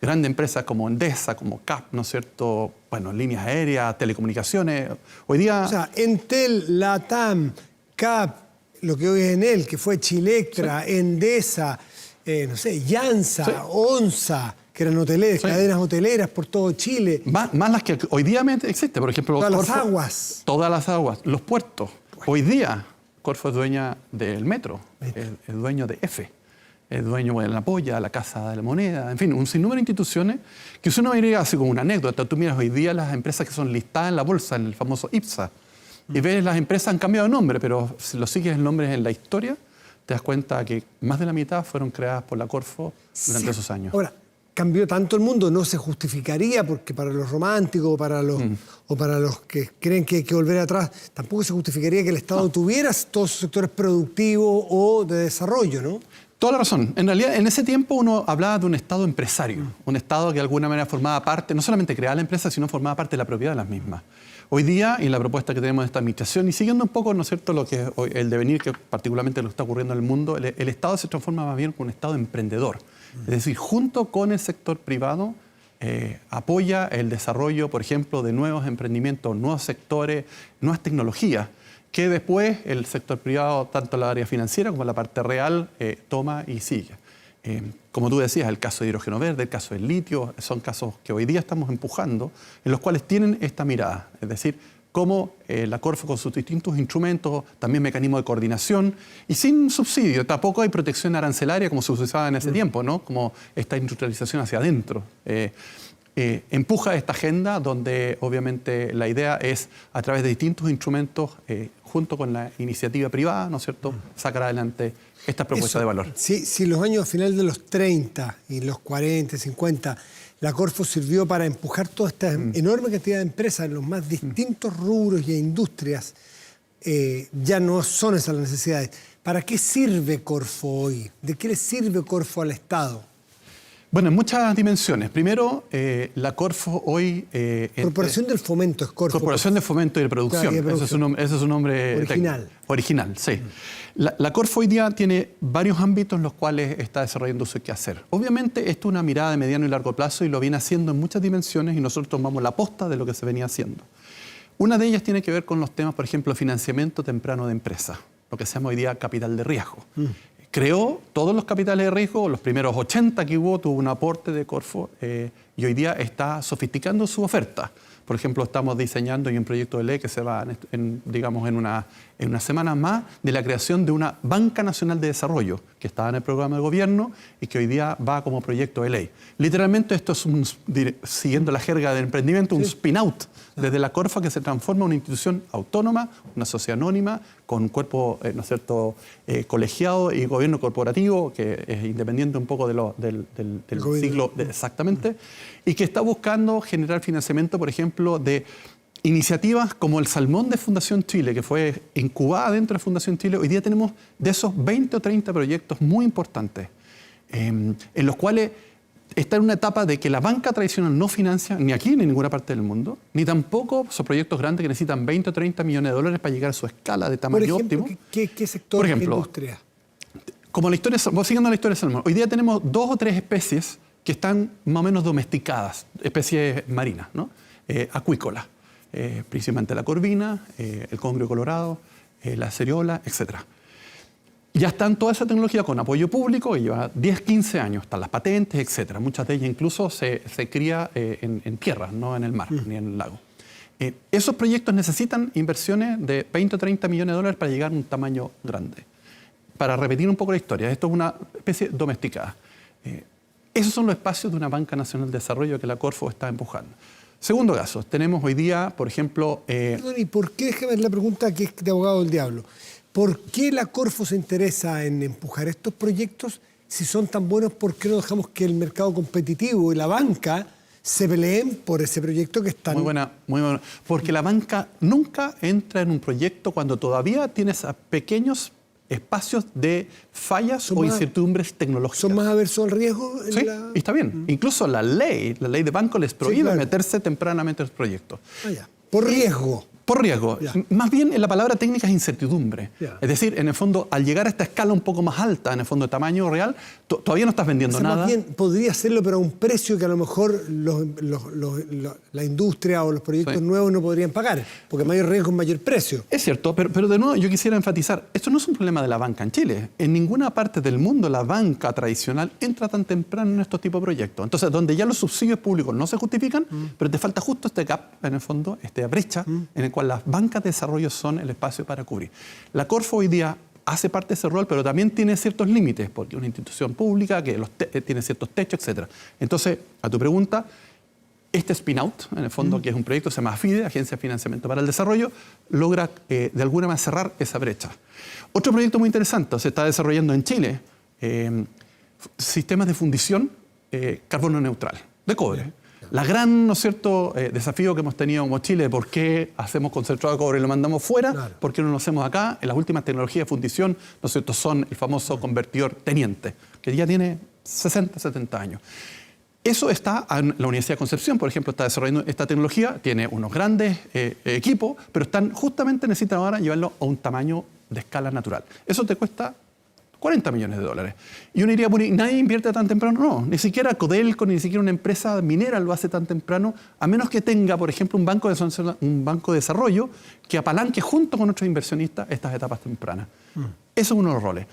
Grandes empresas como Endesa, como CAP, ¿no es cierto? Bueno, líneas aéreas, telecomunicaciones. Hoy día... O sea, Entel, LATAM, CAP, lo que hoy es Enel, que fue Chilectra, sí, Endesa... no sé, Llanza, sí, ONSA, que eran hoteleras, Sí. cadenas hoteleras por todo Chile. Más las que hoy día existe. Por ejemplo, Todas las Corfo, aguas. Todas las aguas. Los puertos. Hoy día, Corfo es dueña del metro, es dueño de EFE, es dueño de la Polla, la Casa de la Moneda, en fin, un sinnúmero de instituciones que si uno diría así como una anécdota. Tú miras hoy día las empresas que son listadas en la bolsa, en el famoso IPSA, y ves las empresas han cambiado de nombre, pero si lo sigues el nombre en la historia, te das cuenta que más de la mitad fueron creadas por la Corfo durante esos años. Ahora, cambió tanto el mundo, no se justificaría, porque para los románticos o para los que creen que hay que volver atrás, tampoco se justificaría que el Estado tuviera todos sus sectores productivos o de desarrollo, ¿no? Toda la razón. En realidad, en ese tiempo uno hablaba de un Estado empresario, un Estado que de alguna manera formaba parte, no solamente creaba la empresa, sino formaba parte de la propiedad de las mismas. Hoy día, y la propuesta que tenemos de esta administración, y siguiendo un poco, ¿no es cierto?, lo que es el devenir que particularmente lo está ocurriendo en el mundo, el Estado se transforma más bien en un Estado emprendedor. Es decir, junto con el sector privado, apoya el desarrollo, por ejemplo, de nuevos emprendimientos, nuevos sectores, nuevas tecnologías, que después el sector privado, tanto la área financiera como la parte real, toma y sigue. Como tú decías, el caso de hidrógeno verde, el caso del litio, son casos que hoy día estamos empujando, en los cuales tienen esta mirada, es decir, cómo la Corfo con sus distintos instrumentos, también mecanismos de coordinación, y sin subsidio, tampoco hay protección arancelaria como se usaba en ese tiempo, ¿no? Como esta industrialización hacia adentro. Empuja esta agenda donde obviamente la idea es, a través de distintos instrumentos, junto con la iniciativa privada, ¿no es cierto?, sacar adelante esta propuesta de valor. Si los años final de los 30 y los 40, 50, la Corfo sirvió para empujar toda esta enorme cantidad de empresas en los más distintos rubros y industrias, ya no son esas las necesidades. ¿Para qué sirve Corfo hoy? ¿De qué le sirve Corfo al Estado? Bueno, en muchas dimensiones. Primero, la Corfo hoy... Corporación del Fomento es Corfo. Corporación de Fomento y de Producción. Claro, y de producción. Ese es su nombre original. Técnico. Original, sí. La Corfo hoy día tiene varios ámbitos en los cuales está desarrollando su quehacer. Obviamente, esto es una mirada de mediano y largo plazo y lo viene haciendo en muchas dimensiones y nosotros tomamos la posta de lo que se venía haciendo. Una de ellas tiene que ver con los temas, por ejemplo, financiamiento temprano de empresas, lo que se llama hoy día capital de riesgo. Creó todos los capitales de riesgo, los primeros 80 que hubo, tuvo un aporte de Corfo y hoy día está sofisticando su oferta. Por ejemplo, estamos diseñando y un proyecto de ley que se va, digamos, en una semana más, de la creación de una Banca Nacional de Desarrollo, que estaba en el programa de gobierno y que hoy día va como proyecto de ley. Literalmente esto es, siguiendo la jerga del emprendimiento, un spin-out desde la Corfo que se transforma en una institución autónoma, una sociedad anónima, con un cuerpo, ¿no es cierto?, colegiado y gobierno corporativo, que es independiente un poco del siglo, exactamente, y que está buscando generar financiamiento, por ejemplo, de iniciativas como el Salmón de Fundación Chile, que fue incubada dentro de Fundación Chile. Hoy día tenemos de esos 20 o 30 proyectos muy importantes, en los cuales está en una etapa de que la banca tradicional no financia ni aquí ni en ninguna parte del mundo, ni tampoco son proyectos grandes que necesitan 20 o 30 millones de dólares para llegar a su escala de tamaño óptimo. ¿Qué sector, por ejemplo, qué industria? Como la historia, siguiendo la historia del salmón, hoy día tenemos 2 o 3 especies que están más o menos domesticadas, especies marinas, ¿no? Acuícolas, principalmente la corvina, el congrio colorado, la ceriola, etc. Ya están toda esa tecnología con apoyo público, que lleva 10, 15 años, están las patentes, etc. Muchas de ellas incluso se cría en tierra, no en el mar ni en el lago. Esos proyectos necesitan inversiones de 20 o 30 millones de dólares para llegar a un tamaño grande. Para repetir un poco la historia, esto es una especie domesticada. Esos son los espacios de una Banca Nacional de Desarrollo que la Corfo está empujando. Segundo caso, tenemos hoy día, por ejemplo... Perdón, ¿y por qué? Déjame ver la pregunta que es de abogado del diablo. ¿Por qué la Corfo se interesa en empujar estos proyectos? Si son tan buenos, ¿por qué no dejamos que el mercado competitivo y la banca se peleen por ese proyecto que están...? Muy buena. Porque la banca nunca entra en un proyecto cuando todavía tienes a pequeños espacios de fallas o incertidumbres tecnológicas. ¿Son más aversos al riesgo? Sí, y está bien. Incluso la ley de banco les prohíbe meterse tempranamente en los proyectos. Por riesgo. Por riesgo. Más bien, la palabra técnica es incertidumbre. Es decir, en el fondo, al llegar a esta escala un poco más alta, en el fondo de tamaño real, Todavía no estás vendiendo nada. Más bien podría hacerlo, pero a un precio que a lo mejor la industria o los proyectos nuevos no podrían pagar, porque mayor riesgo es mayor precio. Es cierto, pero de nuevo yo quisiera enfatizar, esto no es un problema de la banca en Chile. En ninguna parte del mundo la banca tradicional entra tan temprano en estos tipos de proyectos. Entonces, donde ya los subsidios públicos no se justifican, pero te falta justo este gap, en el fondo, esta brecha, en el cual las bancas de desarrollo son el espacio para cubrir. La Corfo hoy día hace parte de ese rol, pero también tiene ciertos límites, porque es una institución pública que tiene ciertos techos, etc. Entonces, a tu pregunta, este spin-out, en el fondo, que es un proyecto que se llama AFIDE, Agencia de Financiamiento para el Desarrollo, logra de alguna manera cerrar esa brecha. Otro proyecto muy interesante se está desarrollando en Chile, sistemas de fundición carbono neutral, de cobre. La gran, ¿no es cierto?, desafío que hemos tenido como Chile, ¿por qué hacemos concentrado de cobre y lo mandamos fuera? Claro. ¿Por qué no lo hacemos acá? En las últimas tecnologías de fundición, ¿no es cierto?, son el famoso convertidor teniente, que ya tiene 60, 70 años. Eso está en la Universidad de Concepción, por ejemplo, está desarrollando esta tecnología, tiene unos grandes equipos, pero necesitan ahora llevarlo a un tamaño de escala natural. Eso te cuesta $40 millones. Y uno diría, bueno, ¿nadie invierte tan temprano? No, ni siquiera Codelco, ni siquiera una empresa minera lo hace tan temprano, a menos que tenga, por ejemplo, un banco de desarrollo que apalanque junto con otros inversionistas estas etapas tempranas. Eso es uno de los roles.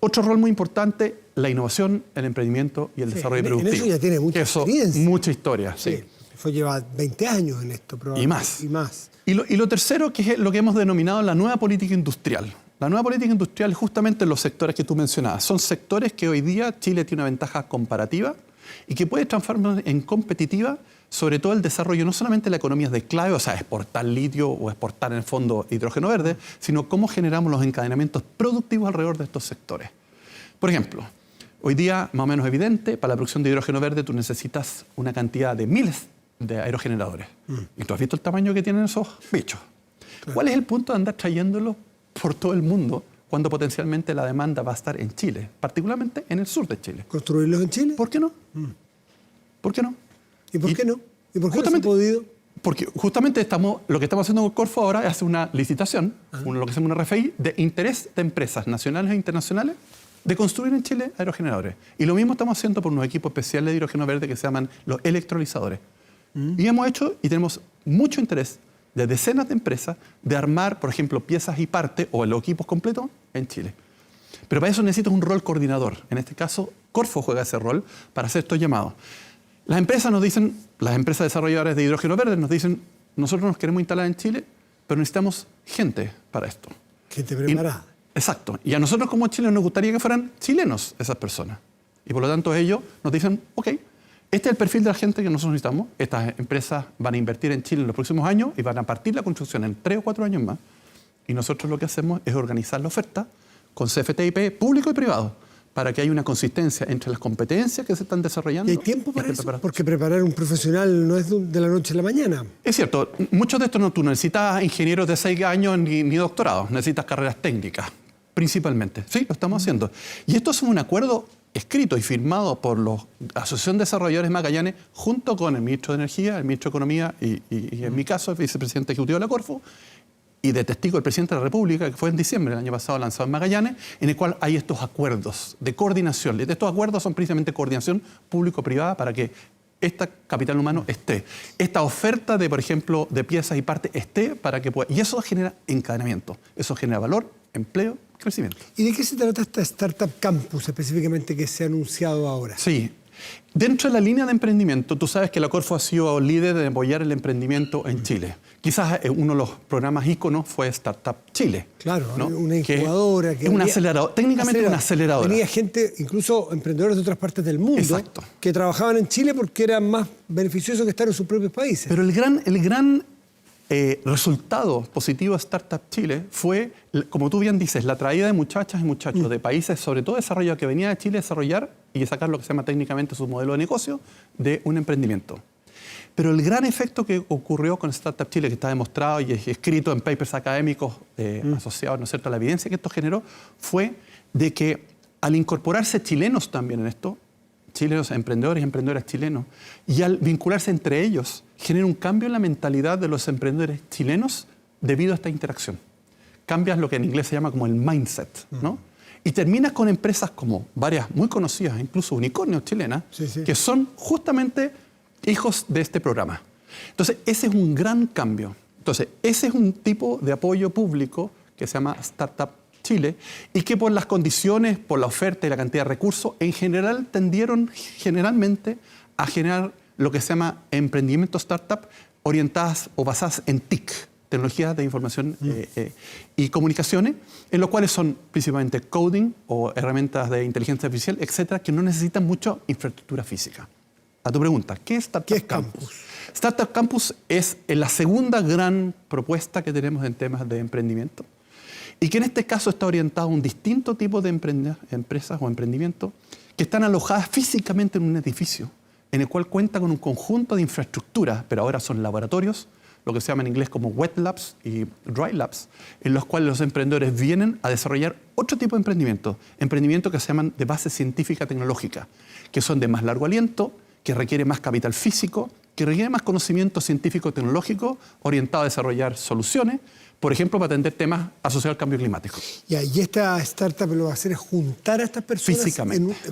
Otro rol muy importante, la innovación, el emprendimiento y el desarrollo productivo. En eso ya tiene mucha experiencia. Mucha historia, sí. Eso lleva 20 años en esto, probablemente. Y más. Y lo tercero, que es lo que hemos denominado la nueva política industrial. La nueva política industrial, justamente en los sectores que tú mencionabas, son sectores que hoy día Chile tiene una ventaja comparativa y que puede transformar en competitiva, sobre todo el desarrollo, no solamente de la economía de clave, o sea, exportar litio o exportar en el fondo hidrógeno verde, sino cómo generamos los encadenamientos productivos alrededor de estos sectores. Por ejemplo, hoy día, más o menos evidente, para la producción de hidrógeno verde tú necesitas una cantidad de miles de aerogeneradores. Y tú has visto el tamaño que tienen esos bichos. Claro. ¿Cuál es el punto de andar trayéndolos por todo el mundo cuando potencialmente la demanda va a estar en Chile, particularmente en el sur de Chile? ¿Construirlos en Chile? ¿Por qué no? ¿Por qué no? ¿Y por qué no? ¿Y por qué no se ha podido? Porque justamente lo que estamos haciendo con Corfo ahora es hacer una licitación, lo que se llama una RFI, de interés de empresas nacionales e internacionales de construir en Chile aerogeneradores. Y lo mismo estamos haciendo por unos equipos especiales de hidrógeno verde que se llaman los electrolizadores. Y hemos hecho y tenemos mucho interés de decenas de empresas de armar, por ejemplo, piezas y partes o los equipos completos en Chile. Pero para eso necesitas un rol coordinador. En este caso, Corfo juega ese rol para hacer estos llamados. Las empresas nos dicen, las empresas desarrolladoras de hidrógeno verde nos dicen, nosotros nos queremos instalar en Chile, pero necesitamos gente para esto. Gente preparada. Exacto. Y a nosotros como chilenos nos gustaría que fueran chilenos esas personas. Y por lo tanto ellos nos dicen, ok, este es el perfil de la gente que nosotros necesitamos. Estas empresas van a invertir en Chile en los próximos años y van a partir la construcción en 3 o 4 años más. Y nosotros lo que hacemos es organizar la oferta con CFTIP público y privado para que haya una consistencia entre las competencias que se están desarrollando. ¿Y hay tiempo para eso? Porque preparar un profesional no es de la noche a la mañana. Es cierto. Muchos de estos tú no necesitas ingenieros de 6 años ni doctorados. Necesitas carreras técnicas, principalmente. Sí, lo estamos haciendo. Y esto es un acuerdo escrito y firmado por la Asociación de Desarrolladores Magallanes junto con el ministro de Energía, el ministro de Economía y en mi caso, el vicepresidente ejecutivo de la Corfo, y de testigo el presidente de la República, que fue en diciembre del año pasado lanzado en Magallanes, en el cual hay estos acuerdos de coordinación. Estos acuerdos son precisamente coordinación público-privada para que este capital humano esté. Esta oferta de, por ejemplo, de piezas y partes esté para que pueda... Y eso genera encadenamiento, eso genera valor, empleo, crecimiento. ¿Y de qué se trata esta Startup Campus específicamente que se ha anunciado ahora? Sí. Dentro de la línea de emprendimiento, tú sabes que la Corfo ha sido líder de apoyar el emprendimiento en Chile. Quizás uno de los programas íconos fue Startup Chile. Claro, ¿no? Una incubadora. Es un acelerador, técnicamente una aceleradora. Tenía gente, incluso emprendedores de otras partes del mundo, exacto, que trabajaban en Chile porque era más beneficioso que estar en sus propios países. Pero el gran resultado positivo de Startup Chile fue, como tú bien dices, la traída de muchachas y muchachos de países, sobre todo desarrollados, que venía de Chile a desarrollar y a sacar lo que se llama técnicamente su modelo de negocio de un emprendimiento. Pero el gran efecto que ocurrió con Startup Chile, que está demostrado y es escrito en papers académicos asociados, ¿no es cierto?, a la evidencia que esto generó, fue de que al incorporarse chilenos también en esto, chilenos, emprendedores y emprendedoras chilenos, y al vincularse entre ellos, genera un cambio en la mentalidad de los emprendedores chilenos debido a esta interacción. Cambias lo que en inglés se llama como el mindset, ¿no? y terminas con empresas como varias muy conocidas, incluso unicornios chilenas, que son justamente hijos de este programa. Entonces, ese es un gran cambio. Entonces, ese es un tipo de apoyo público que se llama Startup Chile y que por las condiciones, por la oferta y la cantidad de recursos, en general tendieron generalmente a generar lo que se llama emprendimiento startup orientadas o basadas en TIC, tecnologías de información y comunicaciones, en los cuales son principalmente coding o herramientas de inteligencia artificial, etcétera, que no necesitan mucha infraestructura física. A tu pregunta, ¿qué es Startup Campus? Startup Campus es la segunda gran propuesta que tenemos en temas de emprendimiento y que en este caso está orientado a un distinto tipo de empresas o emprendimientos que están alojadas físicamente en un edificio en el cual cuenta con un conjunto de infraestructuras, pero ahora son laboratorios, lo que se llama en inglés como wet labs y dry labs, en los cuales los emprendedores vienen a desarrollar otro tipo de emprendimientos que se llaman de base científica tecnológica, que son de más largo aliento, que requiere más capital físico, que requiere más conocimiento científico-tecnológico orientado a desarrollar soluciones, por ejemplo, para atender temas asociados al cambio climático. Y esta startup lo va a hacer es juntar a estas personas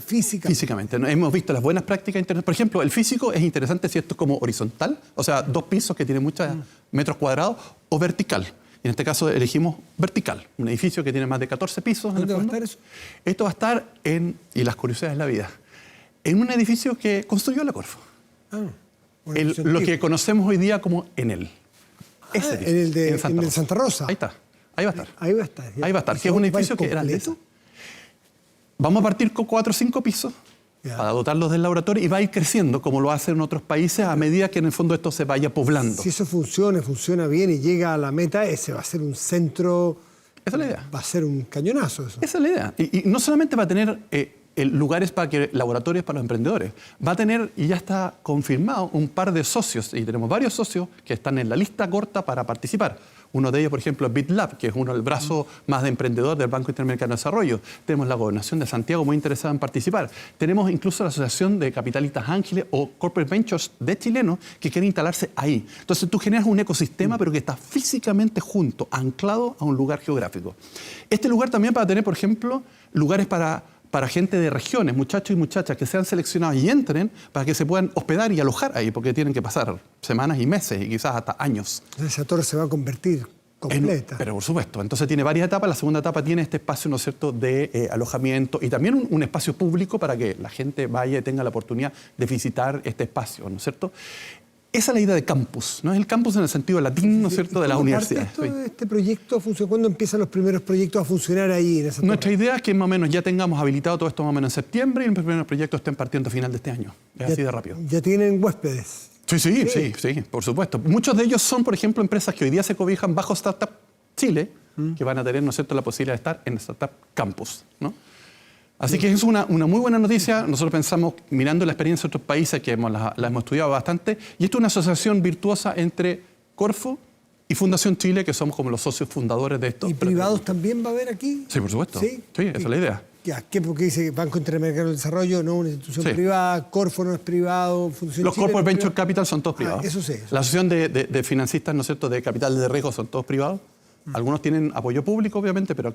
físicamente. Hemos visto las buenas prácticas internacionales. Por ejemplo, el físico es interesante si esto es como horizontal, o sea, 2 pisos que tienen muchos metros cuadrados, o vertical. En este caso elegimos vertical, un edificio que tiene más de 14 pisos. ¿Dónde va a estar eso? Esto va a estar y las curiosidades de la vida, en un edificio que construyó la Corfo. Lo que conocemos hoy día como Enel. En el Santa Rosa. Ahí está. Ahí va a estar. Ahí va a estar. Ahí va a estar, que es un edificio que era de eso. Vamos a partir con 4 o 5 pisos para dotarlos del laboratorio y va a ir creciendo, como lo hacen en otros países, a medida que en el fondo esto se vaya poblando. Si eso funciona bien y llega a la meta, ese va a ser un centro... Esa es la idea. Va a ser un cañonazo eso. Esa es la idea. Y no solamente va a tener lugares laboratorios para los emprendedores, va a tener, y ya está confirmado, un par de socios, y tenemos varios socios que están en la lista corta para participar. Uno de ellos, por ejemplo, es BitLab, que es uno del brazo más de emprendedor del Banco Interamericano de Desarrollo. Tenemos la Gobernación de Santiago muy interesada en participar. Tenemos incluso la Asociación de Capitalistas Ángeles o Corporate Ventures de chilenos que quieren instalarse ahí. Entonces tú generas un ecosistema, pero que está físicamente junto, anclado a un lugar geográfico. Este lugar también va a tener, por ejemplo, lugares para gente de regiones, muchachos y muchachas que sean seleccionados y entren para que se puedan hospedar y alojar ahí, porque tienen que pasar semanas y meses y quizás hasta años. Esa torre se va a convertir completa. Pero por supuesto, entonces tiene varias etapas. La segunda etapa tiene este espacio, ¿no es cierto?, de alojamiento y también un espacio público para que la gente vaya y tenga la oportunidad de visitar este espacio, ¿no es cierto? Esa es la idea de campus, ¿no? Es el campus en el sentido latín, ¿no es cierto?, de las universidades. ¿Este proyecto funciona? ¿Cuándo empiezan los primeros proyectos a funcionar ahí en esa torre? Nuestra idea es que más o menos ya tengamos habilitado todo esto más o menos en septiembre y los primeros proyectos estén partiendo a final de este año. Es así de rápido. ¿Ya tienen huéspedes? Sí, por supuesto. Muchos de ellos son, por ejemplo, empresas que hoy día se cobijan bajo Startup Chile, que van a tener, ¿no es cierto?, la posibilidad de estar en Startup Campus, ¿no? Así que es una muy buena noticia. Nosotros pensamos, mirando la experiencia de otros países, que la hemos estudiado bastante, y esto es una asociación virtuosa entre Corfo y Fundación Chile, que somos como los socios fundadores de esto. ¿Y privados también va a haber aquí? Sí, por supuesto. Sí, esa es la idea. ¿Qué? Porque dice Banco Interamericano del Desarrollo, no una institución privada, Corfo no es privado, Fundación Los Chile Corporate no Venture Capital son todos privados. Eso sí. La asociación de financistas, ¿no es cierto?, de capital de riesgo son todos privados. Algunos tienen apoyo público, obviamente, pero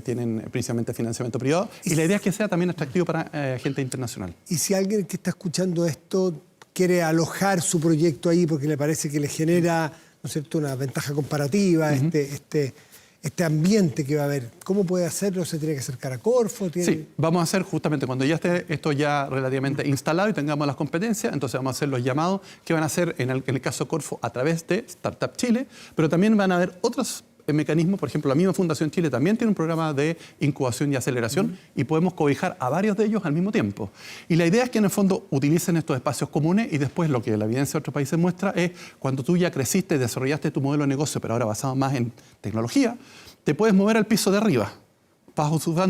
tienen principalmente financiamiento privado. Y la idea es que sea también atractivo para gente internacional. Y si alguien que está escuchando esto quiere alojar su proyecto ahí porque le parece que le genera, ¿no es cierto?, una ventaja comparativa, este ambiente que va a haber, ¿cómo puede hacerlo? ¿Se tiene que acercar a Corfo? Sí, vamos a hacer justamente cuando ya esté esto ya relativamente instalado y tengamos las competencias, entonces vamos a hacer los llamados que van a hacer en el caso Corfo a través de Startup Chile, pero también van a haber otros mecanismos. Por ejemplo, la misma Fundación Chile también tiene un programa de incubación y aceleración y podemos cobijar a varios de ellos al mismo tiempo. Y la idea es que en el fondo utilicen estos espacios comunes y después lo que la evidencia de otros países muestra es cuando tú ya creciste y desarrollaste tu modelo de negocio, pero ahora basado más en tecnología, te puedes mover al piso de arriba.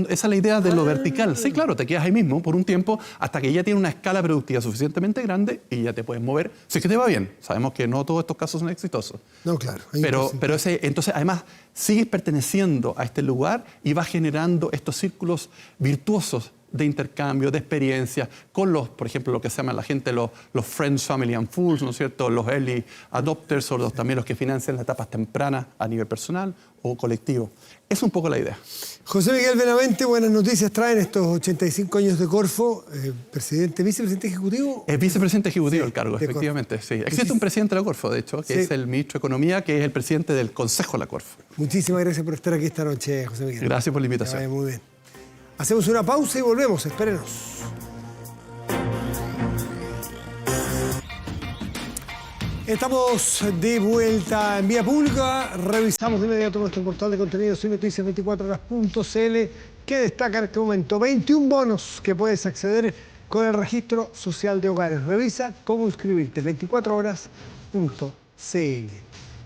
Esa es la idea de lo vertical. Sí, claro, te quedas ahí mismo por un tiempo hasta que ya tiene una escala productiva suficientemente grande y ya te puedes mover. Si es que te va bien. Sabemos que no todos estos casos son exitosos. No, claro. Pero entonces, además, sigues perteneciendo a este lugar y vas generando estos círculos virtuosos de intercambio, de experiencias, con los, por ejemplo, lo que se llama la gente los Friends, Family and Fools, ¿no es cierto? Los Early Adopters o también los que financian las etapas tempranas a nivel personal o colectivo. Es un poco la idea. José Miguel Benavente, buenas noticias traen estos 85 años de Corfo, presidente, vicepresidente ejecutivo. Es vicepresidente ejecutivo Sí, el cargo, de efectivamente. Corfo. Sí. Existe un presidente de la Corfo, de hecho, que Sí. es el ministro de Economía, que es el presidente del Consejo de la Corfo. Muchísimas gracias por estar aquí esta noche, José Miguel. Gracias por la Que invitación. vaya muy bien. Hacemos una pausa y volvemos, espérenos. Estamos de vuelta en vía pública. Revisamos de inmediato nuestro portal de contenidos y noticias 24horas.cl, que destaca en este momento 21 bonos que puedes acceder con el registro social de hogares. Revisa cómo inscribirte, 24horas.cl.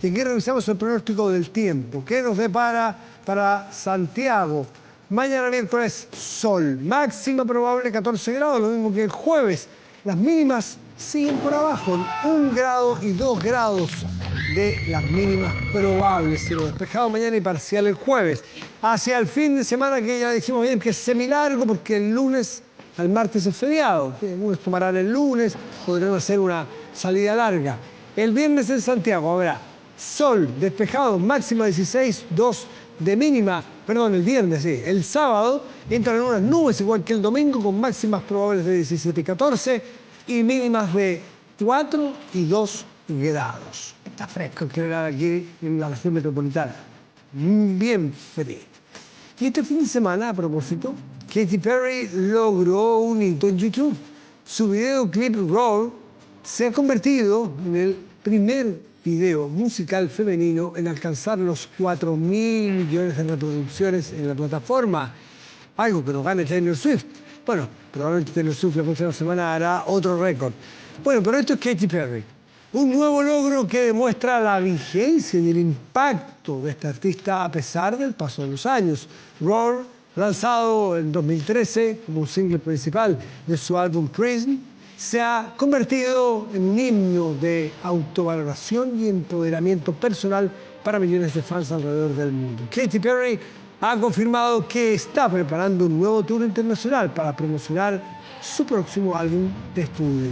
Y aquí revisamos el pronóstico del tiempo. ¿Qué nos depara para Santiago? Mañana miércoles, sol. Máxima probable 14 grados, lo mismo que el jueves. Las mínimas siguen por abajo, 1 grado y 2 grados de las mínimas probables. Cielo despejado mañana y parcial el jueves. Hacia el fin de semana, que ya dijimos bien que es semilargo, porque el lunes al martes es feriado. Algunos tomarán el lunes, podrán hacer una salida larga. El viernes en Santiago habrá sol, despejado, máxima 16, 2 de mínima, perdón, el viernes, sí. El sábado entran en unas nubes igual que el domingo, con máximas probables de 17 y 14 y mínimas de 4 y 2 grados. Está fresco en general aquí en la región metropolitana. Bien frío. Y este fin de semana, a propósito, Katy Perry logró un hito en YouTube. Su videoclip Roar se ha convertido en el primer video musical femenino en alcanzar los 4.000 millones de reproducciones en la plataforma. Algo que no gane Taylor Swift. Bueno, probablemente Taylor Swift la próxima semana hará otro récord. Bueno, pero esto es Katy Perry. Un nuevo logro que demuestra la vigencia y el impacto de esta artista a pesar del paso de los años. Roar, lanzado en 2013 como un single principal de su álbum Prism, se ha convertido en un himno de autovaloración y empoderamiento personal para millones de fans alrededor del mundo. Katy Perry ha confirmado que está preparando un nuevo tour internacional para promocionar su próximo álbum de estudio.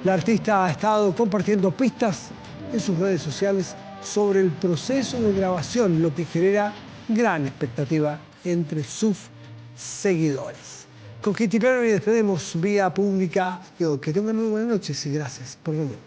La artista ha estado compartiendo pistas en sus redes sociales sobre el proceso de grabación, lo que genera gran expectativa entre sus seguidores. Con Katy Perry despedimos vía pública. Que tengan muy buenas noches y gracias por venir.